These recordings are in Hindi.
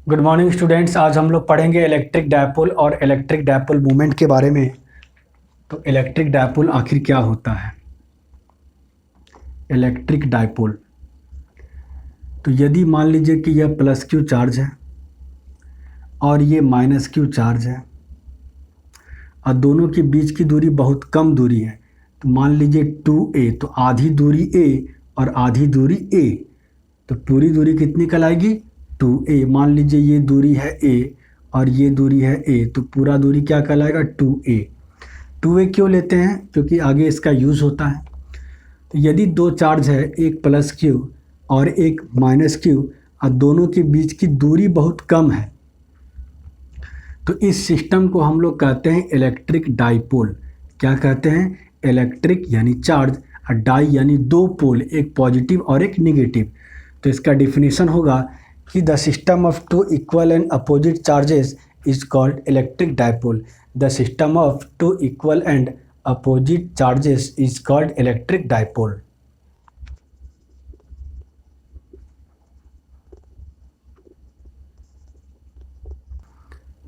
Good morning students. आज हम लोग पढ़ेंगे इलेक्ट्रिक डायपोल और इलेक्ट्रिक डायपोल मूवमेंट के बारे में। तो इलेक्ट्रिक डायपोल आखिर क्या होता है? इलेक्ट्रिक डायपोल, तो यदि मान लीजिए कि यह प्लस क्यू चार्ज है और ये माइनस क्यू चार्ज है और दोनों के बीच की दूरी बहुत कम दूरी है, तो मान लीजिए 2a, तो आधी दूरी a और आधी दूरी a, तो पूरी दूरी कितनी कहलाएगी? 2a। मान लीजिए ये दूरी है a और ये दूरी है a, तो पूरा दूरी क्या कहलाएगा? 2a। 2a क्यों लेते हैं? क्योंकि आगे इसका यूज़ होता है। तो यदि दो चार्ज है, एक प्लस क्यू और एक माइनस क्यू, और दोनों के बीच की दूरी बहुत कम है, तो इस सिस्टम को हम लोग कहते हैं इलेक्ट्रिक डाइपोल। क्या कहते हैं? इलेक्ट्रिक यानी चार्ज और डाई यानी दो पोल, एक पॉजिटिव और एक नेगेटिव। तो इसका डिफिनीशन होगा कि the system of two equal and opposite charges is called electric dipole. The system of two equal and opposite charges is called electric dipole.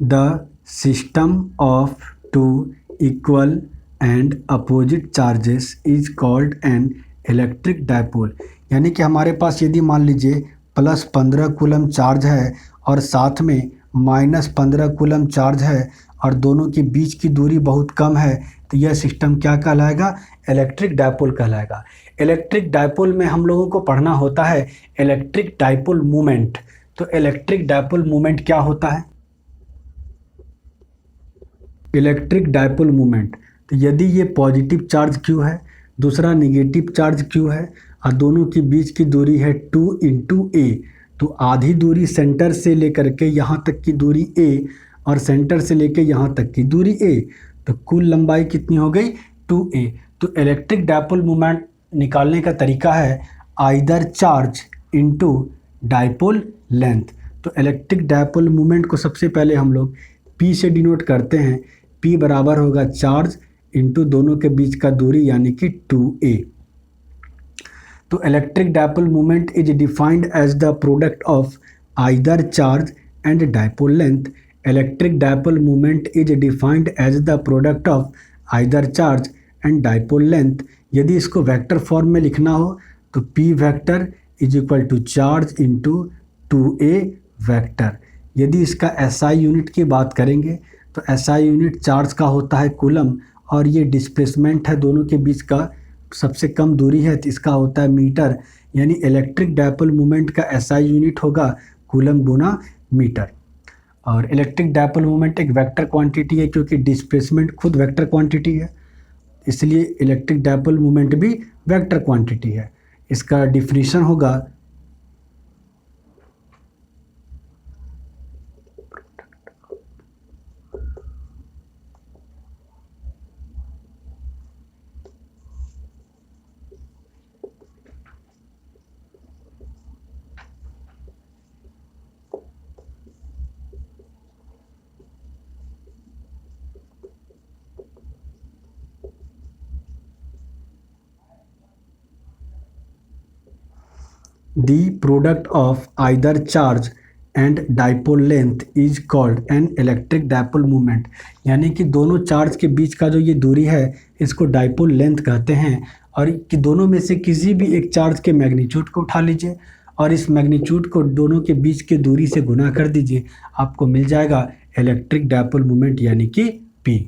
The system of two equal and opposite charges is called an electric dipole। यानी कि हमारे पास यदि मान लीजिए प्लस 15 कूलम चार्ज है और साथ में माइनस 15 कूलम चार्ज है और दोनों के बीच की दूरी बहुत कम है, तो यह सिस्टम क्या कहलाएगा? इलेक्ट्रिक डाइपोल कहलाएगा। इलेक्ट्रिक डाइपोल में हम लोगों को पढ़ना होता है इलेक्ट्रिक डाइपोल मूवमेंट। तो इलेक्ट्रिक डाइपोल मूवमेंट क्या होता है? इलेक्ट्रिक डायपोल मूवमेंट, तो यदि ये पॉजिटिव चार्ज Q है, दूसरा नेगेटिव चार्ज Q है और दोनों के बीच की दूरी है 2 × a, तो आधी दूरी सेंटर से लेकर के यहाँ तक की दूरी a और सेंटर से लेकर यहाँ तक की दूरी a, तो कुल लंबाई कितनी हो गई? 2a। तो इलेक्ट्रिक डायपोल मूवमेंट निकालने का तरीका है either charge into dipole length. तो इलेक्ट्रिक डायपोल मूवमेंट को सबसे पहले हम लोग P से डिनोट करते हैं। P बराबर होगा चार्ज इंटू दोनों के बीच का दूरी यानी कि 2a। तो electric dipole movement is defined as the product of either charge and dipole length. Electric dipole movement is defined as the product of either charge and dipole length. यदि इसको वेक्टर फॉर्म में लिखना हो तो P vector is equal to charge into 2a vector. यदि इसका SI यूनिट की बात करेंगे तो SI यूनिट चार्ज का होता है कूलम, और ये डिस्प्लेसमेंट है दोनों के बीच का, सबसे कम दूरी है तो इसका होता है मीटर। यानी इलेक्ट्रिक डायपोल मूवमेंट का SI यूनिट होगा कूलम गुना मीटर। और इलेक्ट्रिक डायपोल मूवमेंट एक वेक्टर क्वांटिटी है, क्योंकि डिस्प्लेसमेंट खुद वेक्टर क्वांटिटी है, इसलिए इलेक्ट्रिक डायपोल मूवमेंट भी वेक्टर क्वांटिटी है। इसका डिफिनीशन होगा The product of either charge and dipole length is called an electric dipole moment। यानी कि दोनों चार्ज के बीच का जो ये दूरी है इसको डाइपोल लेंथ कहते हैं। और कि दोनों में से किसी भी एक चार्ज के मैग्नीट्यूड को उठा लीजिए और इस मैग्नीट्यूड को दोनों के बीच की दूरी से गुना कर दीजिए, आपको मिल जाएगा इलेक्ट्रिक डाइपोल मोमेंट यानी कि P।